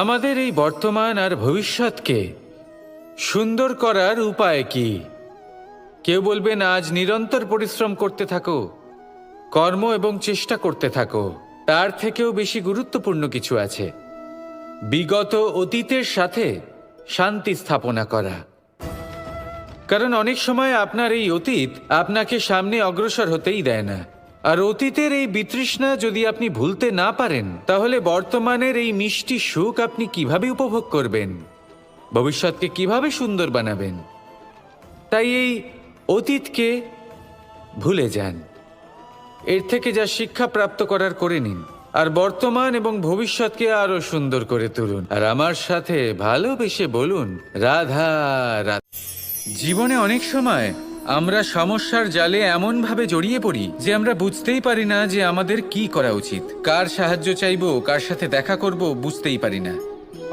আমাদের এই বর্তমান আর ভবিষ্যৎকে সুন্দর করার উপায় কি? কেউ বলবেন আজ নিরন্তর পরিশ্রম করতে থাকো, কর্ম এবং চেষ্টা করতে থাকো। তার থেকেও বেশি গুরুত্বপূর্ণ কিছু আছে, বিগত অতীতের সাথে শান্তি স্থাপনা করা। কারণ অনেক সময় আপনার এই অতীত আপনাকে সামনে অগ্রসর হতেই দেয় না। আর অতীতের এই বিতৃষ্ণা যদি আপনি ভুলতে না পারেন, তাহলে বর্তমানের এই মিষ্টি সুখ আপনি কিভাবে উপভোগ করবেন? ভবিষ্যৎকে কিভাবে সুন্দর বানাবেন? তাই এই অতীতকে ভুলে যান, এর থেকে যা শিক্ষা প্রাপ্ত করার করে নিন, আর বর্তমান এবং ভবিষ্যৎকে আরো সুন্দর করে তুলুন। আর আমার সাথে ভালোবেসে বলুন, রাধা রাধা। জীবনে অনেক সময় আমরা সমস্যার জালে এমনভাবে জড়িয়ে পড়ি যে আমরা বুঝতেই পারি না যে আমাদের কি করা উচিত, কার সাহায্য চাইবো, কার সাথে দেখা করব, বুঝতেই পারি না।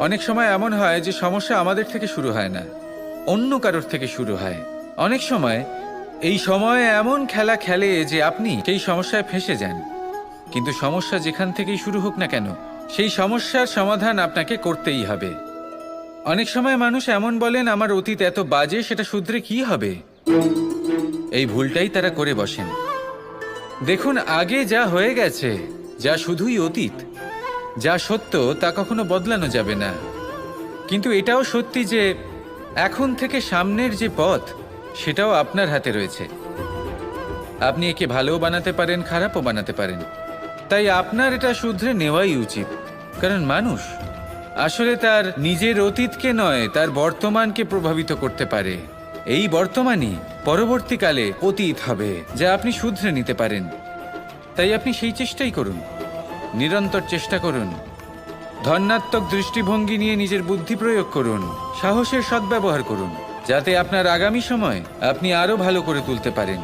অনেক সময় এমন হয় যে সমস্যা আমাদের থেকে শুরু হয় না, অন্য কারোর থেকে শুরু হয়। অনেক সময় এই সময় এমন খেলা খেলে যে আপনি সেই সমস্যায় ফেঁসে যান। কিন্তু সমস্যা যেখান থেকেই শুরু হোক না কেন, সেই সমস্যার সমাধান আপনাকে করতেই হবে। অনেক সময় মানুষ এমন বলেন, আমার অতীত এত বাজে, সেটা শুধরে কি হবে? এই ভুলটাই তারা করে বসেন। দেখুন, আগে যা হয়ে গেছে, যা শুধুই অতীত, যা সত্য তা কখনো বদলানো যাবে না। কিন্তু এটাও সত্যি যে এখন থেকে সামনের যে পথ, সেটাও আপনার হাতে রয়েছে। আপনি একে ভালোও বানাতে পারেন, খারাপও বানাতে পারেন। তাই আপনার এটা শুধরে নেওয়াই উচিত। কারণ মানুষ আসলে তার নিজের অতীতকে নয়, তার বর্তমানকে প্রভাবিত করতে পারে। এই বর্তমানই পরবর্তীকালে অতীত হবে, যা আপনি শুধরে নিতে পারেন। তাই আপনি সেই চেষ্টাই করুন, নিরন্তর চেষ্টা করুন। ধন্যাত্মক দৃষ্টিভঙ্গি নিয়ে নিজের বুদ্ধি প্রয়োগ করুন, সাহসের সদ্ব্যবহার করুন, যাতে আপনার আগামী সময় আপনি আরো ভালো করে তুলতে পারেন।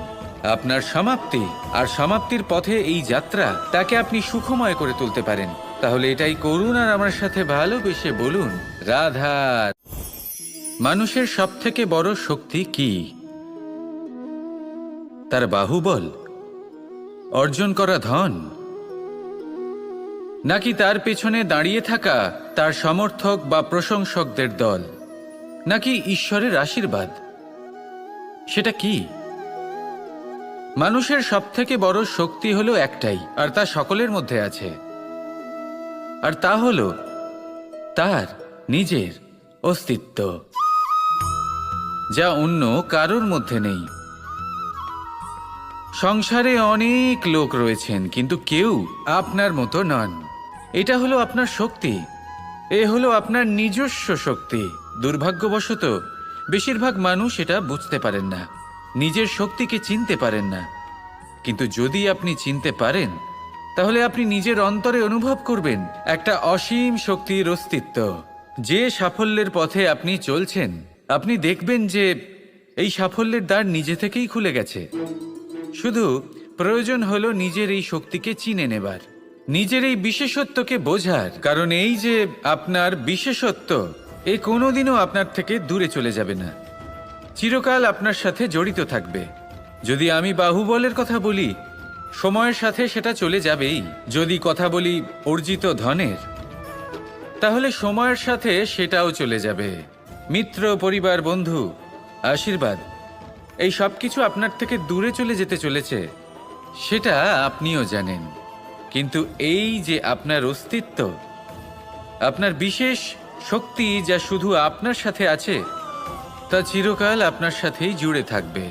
আপনার সমাপ্তি আর সমাপ্তির পথে এই যাত্রা, তাকে আপনি সুখময় করে তুলতে পারেন। তাহলে এটাই করুন আর আমার সাথে ভালোবেসে বলুন, রাধা। মানুষের সবথেকে বড় শক্তি কি? তার বাহুবল, অর্জন করা ধন, নাকি তার পেছনে দাঁড়িয়ে থাকা তার সমর্থক বা প্রশংসকদের দল, নাকি ঈশ্বরের আশীর্বাদ? সেটা কি? মানুষের সবথেকে বড় শক্তি হলো একটাই, আর তা সকলের মধ্যে আছে, আর তা হলো তার নিজের অস্তিত্ব, যা অন্য কারোর মধ্যে নেই। সংসারে অনেক লোক রয়েছেন, কিন্তু কেউ আপনার মতো নন। এটা হলো আপনার শক্তি, এ হলো আপনার নিজস্ব শক্তি। দুর্ভাগ্যবশত বেশিরভাগ মানুষ এটা বুঝতে পারেন না, নিজের শক্তিকে চিনতে পারেন না। কিন্তু যদি আপনি চিনতে পারেন, তাহলে আপনি নিজের অন্তরে অনুভব করবেন একটা অসীম শক্তির অস্তিত্ব। যে সাফল্যের পথে আপনি চলছেন, আপনি দেখবেন যে এই সাফল্যের দ্বার নিজে থেকেই খুলে গেছে। শুধু প্রয়োজন হলো নিজের এই শক্তিকে চিনে নেবার, নিজের এই বিশেষত্বকে বোঝার। কারণ এই যে আপনার বিশেষত্ব, এ কোনোদিনও আপনার থেকে দূরে চলে যাবে না, চিরকাল আপনার সাথে জড়িত থাকবে। যদি আমি বাহুবলের কথা বলি, সময়ের সাথে সেটা চলে যাবেই। যদি কথা বলি অর্জিত ধনের, তাহলে সময়ের সাথে সেটাও চলে যাবে। মিত্র, পরিবার, বন্ধু, আশীর্বাদ, এই সব কিছু আপনার থেকে দূরে চলে যেতে চলেছে, সেটা আপনিও জানেন। কিন্তু এই যে আপনার অস্তিত্ব, আপনার বিশেষ শক্তি, যা শুধু আপনার সাথে আছে, তা চিরকাল আপনার সাথেই জুড়ে থাকবে।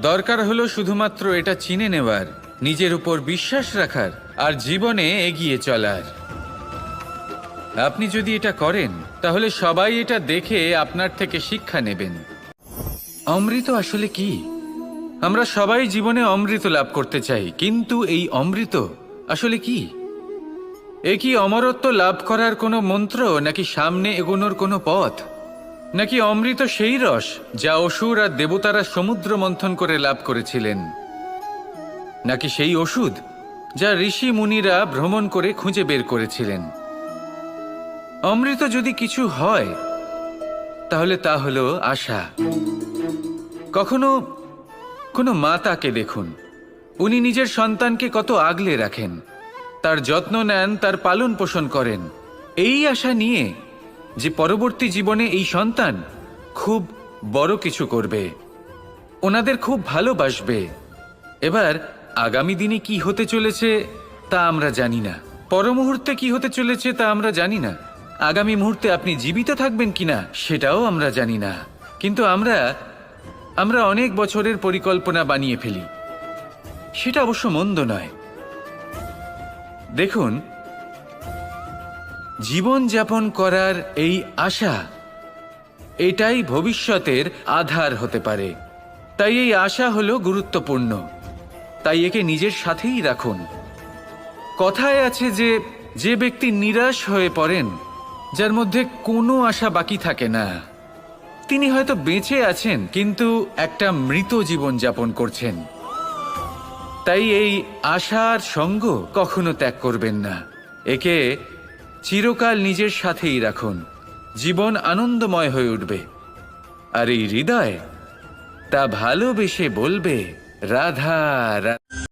দরকার হলো শুধুমাত্র এটা চিনে নেওয়ার, নিজের উপর বিশ্বাস রাখার, আর জীবনে এগিয়ে চলার। আপনি যদি এটা করেন, তাহলে সবাই এটা দেখে আপনার থেকে শিক্ষা নেবেন। অমৃত আসলে কি? আমরা সবাই জীবনে অমৃত লাভ করতে চাই, কিন্তু এই অমৃত আসলে কি? এ কি অমরত্ব লাভ করার কোনো মন্ত্র, নাকি সামনে এগোনোর কোনো পথ? নাকি অমৃত সেই রস যা অসুর আর দেবতারা সমুদ্র মন্থন করে লাভ করেছিলেন? নাকি সেই ওষুধ যা ঋষি মুনিরা ভ্রমণ করে খুঁজে বের করেছিলেন? অমৃত যদি কিছু হয়, তাহলে তা হলো আশা। কখনো কোনো মাতাকে দেখুন, উনি নিজের সন্তানকে কত আগলে রাখেন, তার যত্ন নেন, তার পালন পোষণ করেন, এই আশা নিয়ে যে পরবর্তী জীবনে এই সন্তান খুব বড় কিছু করবে, ওনাদের খুব ভালোবাসবে। এবার আগামী দিনে কি হতে চলেছে তা আমরা জানি না, পর মুহূর্তে কি হতে চলেছে তা আমরা জানি না, আগামী মুহূর্তে আপনি জীবিত থাকবেন কিনা সেটাও আমরা জানি না। কিন্তু আমরা অনেক বছরের পরিকল্পনা বানিয়ে ফেলি, সেটা অবশ্য মন্দ নয়। দেখুন, জীবন যাপন করার এই আশা, এটাই ভবিষ্যতের আধার হতে পারে। তাই এই আশা হলো গুরুত্বপূর্ণ, তাই একে নিজের সাথেই রাখুন। কথায় আছে যে যে ব্যক্তি নিরাশ হয়ে পড়েন, যার মধ্যে কোনো আশা বাকি থাকে না, তিনি হয়তো বেঁচে আছেন কিন্তু একটা মৃত জীবন যাপন করছেন। তাই এই আশার সঙ্গ কখনো ত্যাগ করবেন না, একে চিরকাল নিজের সাথেই রাখুন। জীবন আনন্দময় হয়ে উঠবে, আর এই হৃদয় তা ভালোবেসে বলবে রাধা রাধা।